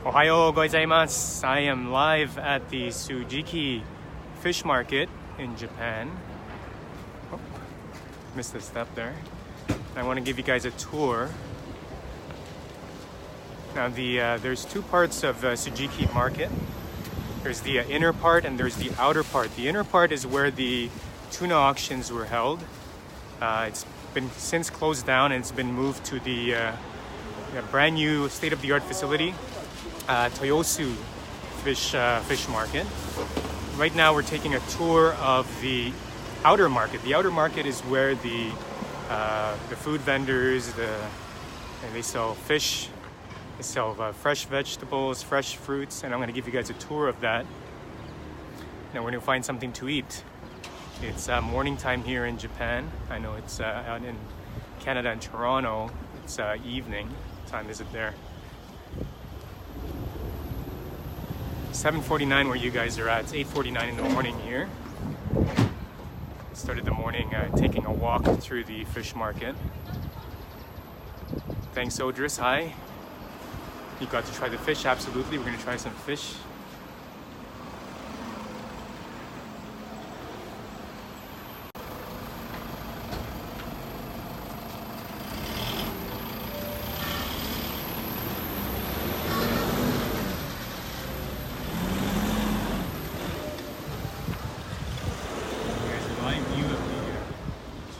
Ohayo gozaimasu. I am live at the Tsukiji Fish Market in Japan. Oh, missed a step there. I want to give you guys a tour. Now there's two parts of Tsukiji Market. There's the inner part and there's the outer part. The inner part is where the tuna auctions were held. It's been since closed down and it's been moved to the brand new state-of-the-art facility, Toyosu Fish Market. Right now we're taking a tour of the outer market. The outer market is where the food vendors, they sell fish, they sell fresh vegetables, fresh fruits, and I'm going to give you guys a tour of that. Now we're going to find something to eat. It's morning time here in Japan. I know it's out in Canada and Toronto. It's evening. What time is it there? 7:49 where you guys are at. It's 8:49 in the morning here. Started the morning taking a walk through the fish market. Thanks, Odris. Hi. You got to try the fish? Absolutely. We're going to try some fish.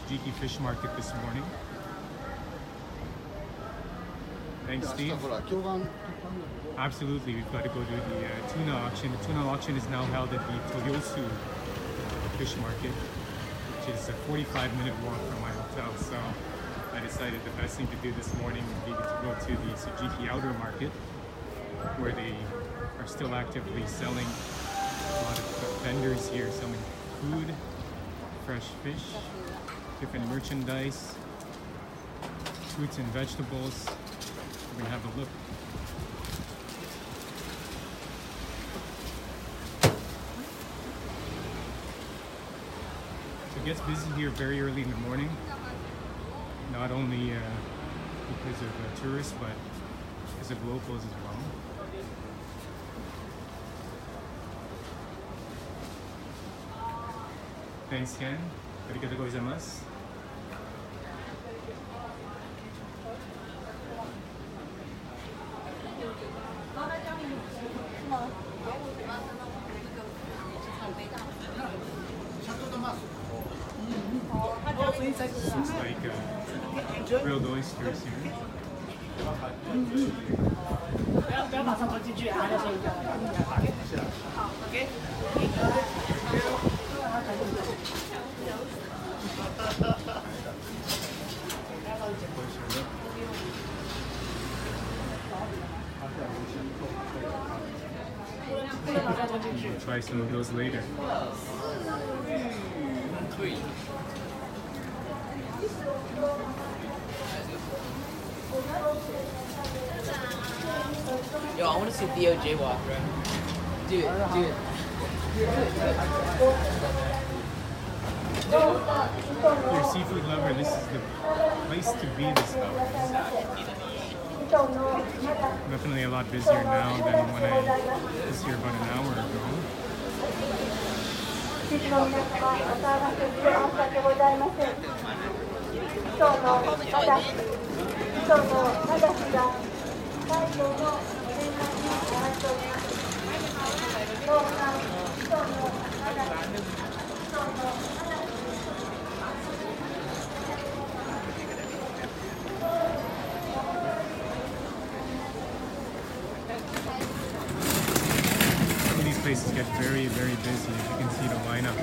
Tsukiji Fish Market this morning. Thanks, Steve. Absolutely, we've got to go to the tuna auction. The tuna auction is now held at the Toyosu Fish Market, which is a 45-minute walk from my hotel. So I decided the best thing to do this morning would be to go to the Tsujiki Outer Market, where they are still actively selling. A lot of vendors here selling food, fresh fish, different merchandise, fruits and vegetables. We're gonna have a look. So it gets busy here very early in the morning, not only because of tourists, but because of locals as well. Thanks, Ken. Arigatou gozaimasu. Looks like grilled oysters here. We'll try some of those later. Yo, I want to see Theo jaywalk, bro. Do it. If you're a seafood lover, this is the place to be this hour. Definitely a lot busier now than when I was here about an hour ago. Some of these places get very, very busy. As you can see the lineup.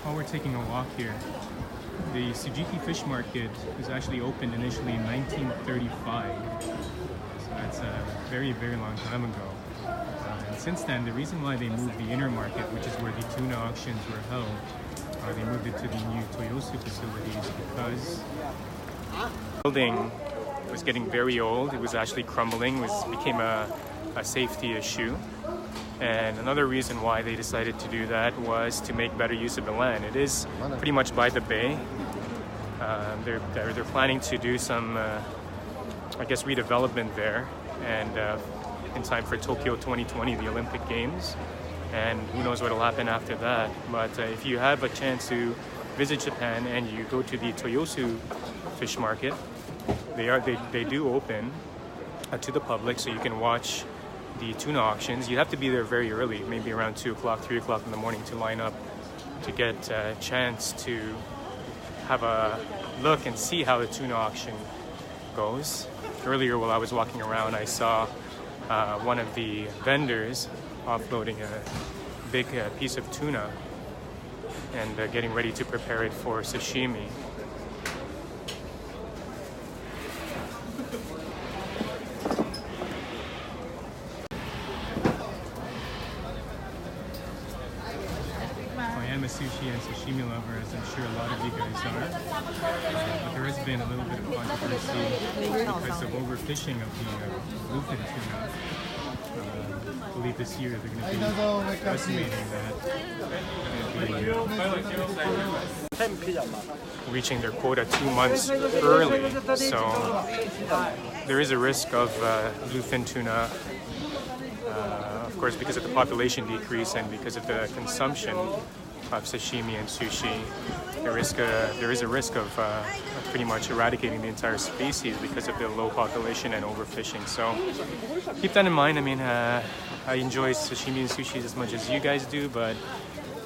While we're taking a walk here, the Tsukiji Fish Market was actually opened initially in 1935. So that's a very, very long time ago. And since then, the reason why they moved the inner market, which is where the tuna auctions were held, they moved it to the new Toyosu facilities because the building was getting very old. It was actually crumbling, became a safety issue. And another reason why they decided to do that was to make better use of the land. It is pretty much by the bay. They're planning to do some, I guess, redevelopment there, and in time for Tokyo 2020, the Olympic Games. And who knows what will happen after that. But if you have a chance to visit Japan and you go to the Toyosu Fish Market, they do open to the public, so you can watch the tuna auctions. You have to be there very early, maybe around 2 o'clock, 3 o'clock in the morning, to line up to get a chance to have a look and see how the tuna auction goes. Earlier, while I was walking around, I saw one of the vendors offloading a big piece of tuna and getting ready to prepare it for sashimi. I am a sushi and sashimi lover, as I'm sure a lot of you guys are. But there has been a little bit of controversy because of overfishing of the bluefin tuna. I believe this year they're going to be estimating that reaching their quota 2 months early. So there is a risk of bluefin tuna, of course, because of the population decrease and because of the consumption of sashimi and sushi. There is a risk of pretty much eradicating the entire species because of the low population and overfishing. So keep that in mind. I mean, I enjoy sashimi and sushi as much as you guys do, but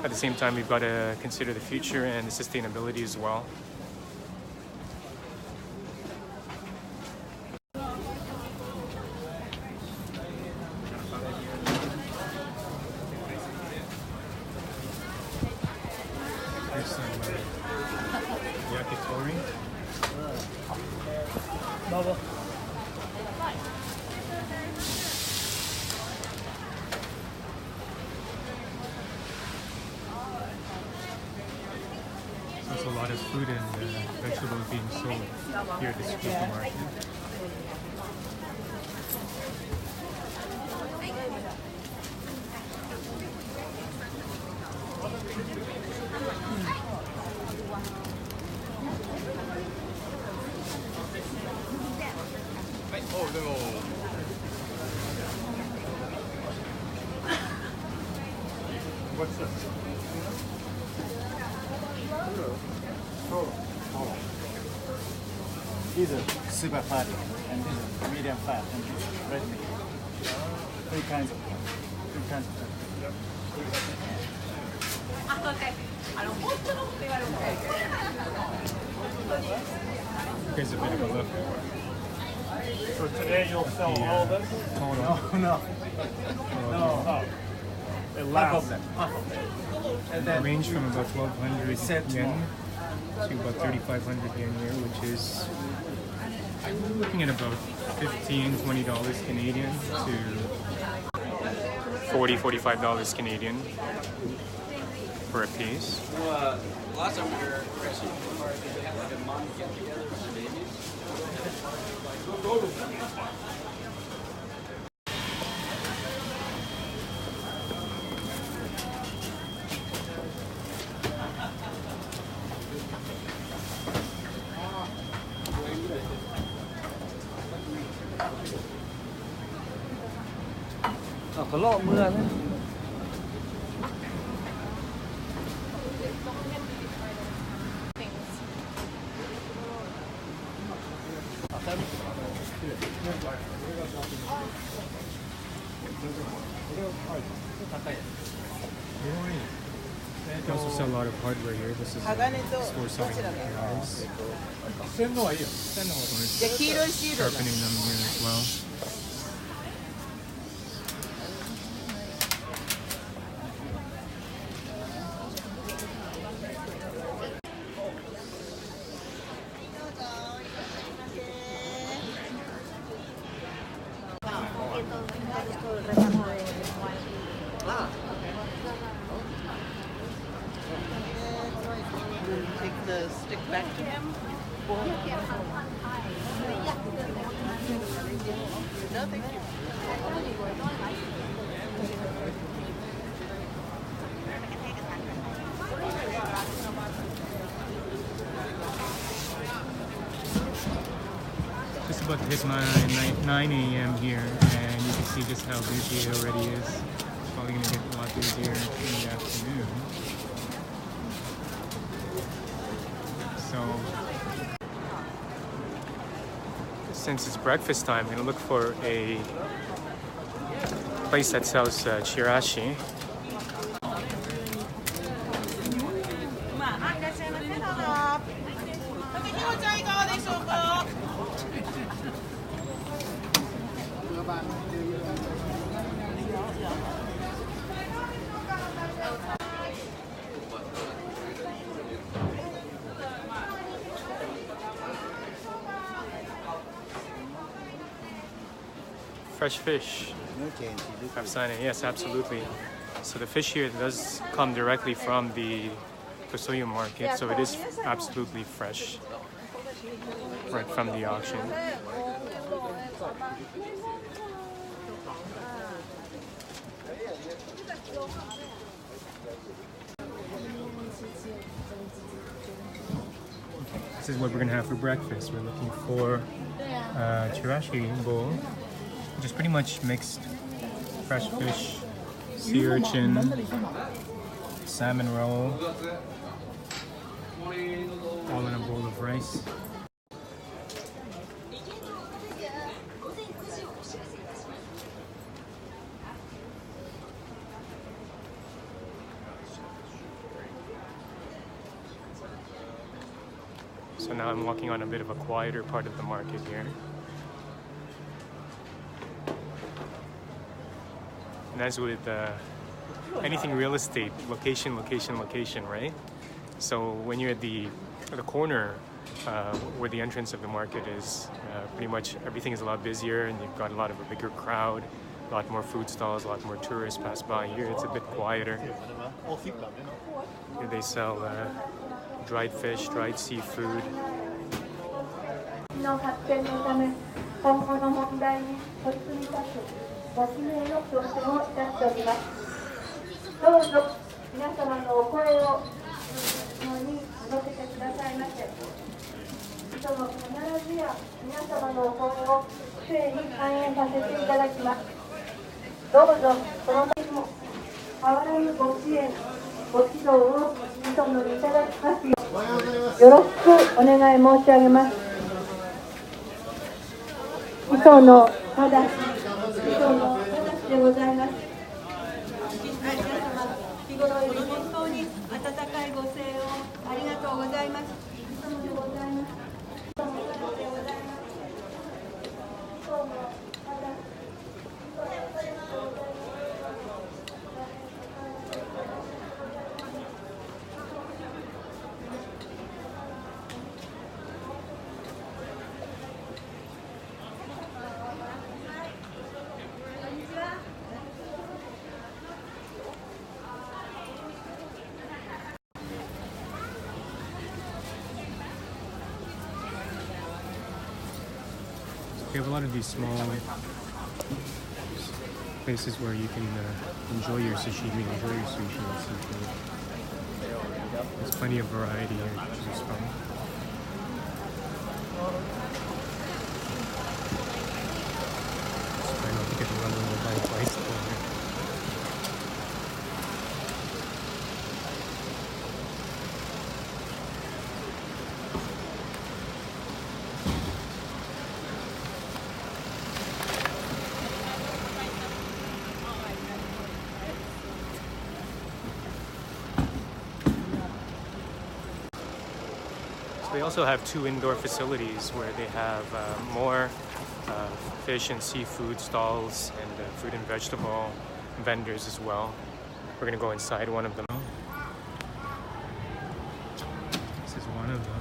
at the same time, we've got to consider the future and the sustainability as well. There's some yakitori. There's a lot of food and vegetables being sold here at the Tsukiji Market. What's this? These are super fatty, and this is medium fat, and this is red meat. Three kinds of Here's a bit of a look. So today you'll sell all this? No. It lasts. And then range from about 1,200 yen to about 3,500 yen here, which is looking at about $15-20 Canadian to $40-45 Canadian for a piece. Last time we were actually in the market, they had like a mom get together with the babies. ก็เลาะเมืองนะ They also sell a lot of hardware here. This is a store selling knives. Sharpening them here as well. Take the stick back to him. No, thank you. Just about to hit my 9 a.m. here, and you can see just how busy it already is. Probably going to get a lot busier in the afternoon. So, since it's breakfast time, I'm going to look for a place that sells chirashi. Fresh fish. No change. I've signed it. Yes, absolutely. So the fish here does come directly from the Tsukiji market, so it is absolutely fresh, right from the auction. This is what we're gonna have for breakfast. We're looking for chirashi bowl, which is pretty much mixed fresh fish, sea urchin, salmon roll, all in a bowl of rice. So now I'm walking on a bit of a quieter part of the market here. And as with anything real estate, location, location, location, right? So when you're at the corner where the entrance of the market is, pretty much everything is a lot busier, and you've got a lot of a bigger crowd, a lot more food stalls, a lot more tourists pass by. Here it's a bit quieter. Here they sell dried fish, dried seafood. の発展のため、今後の問題に取り組みたく、ご指名の挑戦をいたしております。どうぞ皆様のお声をに届けてくださいませ。その必ずや皆様のお声を周囲に反映させていただきます。どうぞその時も変わらぬご支援、ご指導をお望みいただきますよう、よろしくお願い申し上げます。磯野正でございます。日頃より本当に温かいご声援をありがとうございます。磯野でございます。磯野でございます。磯野正。We have a lot of these small places where you can enjoy your sashimi, enjoy your sushi and seafood. There's plenty of variety here to choose from. Just try not to get run over by a bicycle here. They also have two indoor facilities where they have more fish and seafood stalls and fruit and vegetable vendors as well. We're gonna go inside one of them. This is one of them.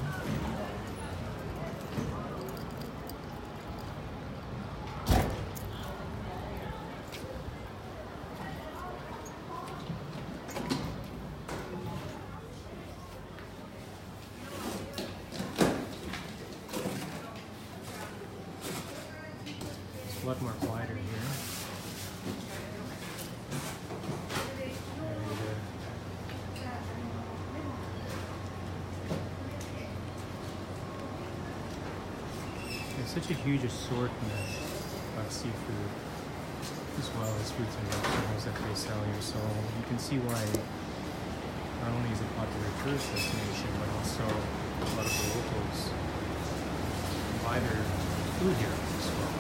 A lot more quieter here. such a huge assortment of seafood as well as fruits and vegetables that they sell here. So you can see why not only is it a popular tourist destination, but also a lot of the locals buy their food here as well.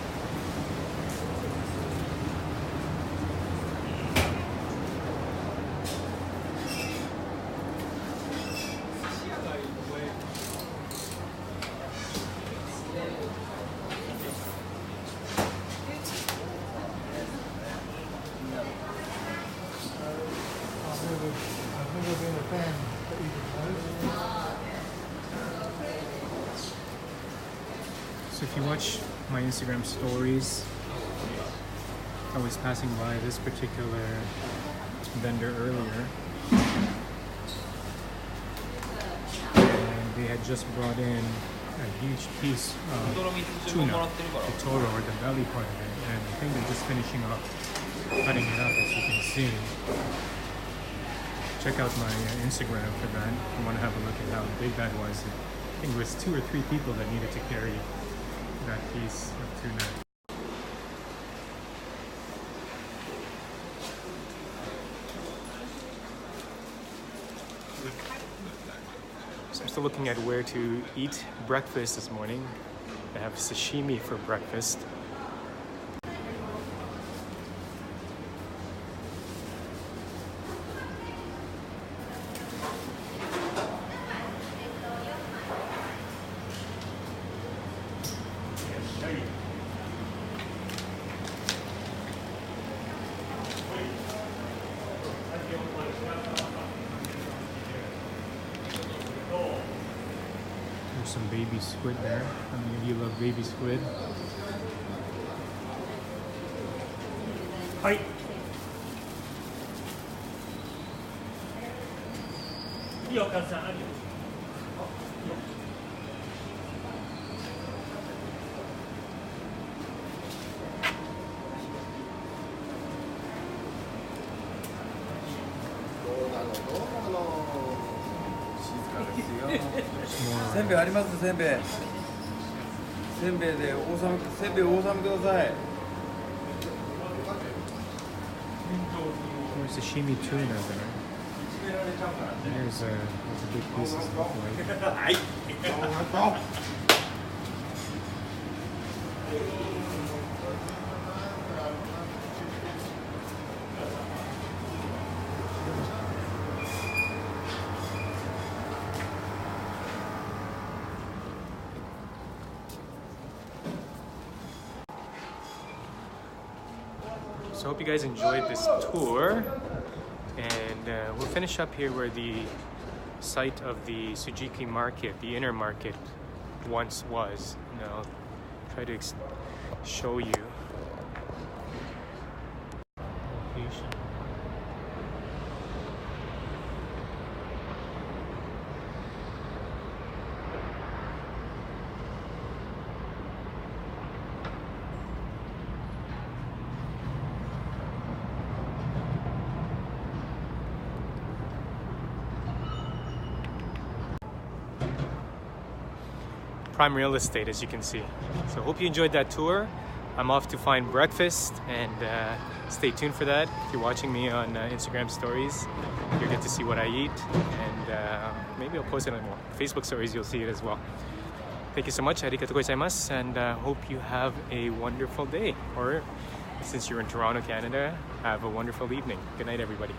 I've never been a fan of eating So if you watch my Instagram stories, I was passing by this particular vendor earlier, and they had just brought in a huge piece of tuna, the toro, or the belly part of it, and I think they're just finishing up cutting it up, as you can see. Check out my Instagram for that if you want to have a look at how big that was. I think it was 2 or 3 people that needed to carry that piece of tuna. So I'm still looking at where to eat breakfast this morning. I have sashimi for breakfast. There's some baby squid there. How many of you love baby squid? Hi. More せんべいあります。せんべいせんべいでお納め、せんべいお納めください。 There's sashimi tuna there. There's a big pieces look like. So I hope you guys enjoyed this tour, and we'll finish up here where the site of the Tsujiki Market, the Inner Market, once was. And I'll try to show you location. Prime real estate, as you can see. So hope you enjoyed that tour. I'm off to find breakfast, and stay tuned for that. If you're watching me on Instagram stories, you'll get to see what I eat, and maybe I'll post it on more Facebook stories. You'll see it as well. Thank you so much. Arigatou gozaimasu, and hope you have a wonderful day. Or since you're in Toronto, Canada, have a wonderful evening. Good night, everybody.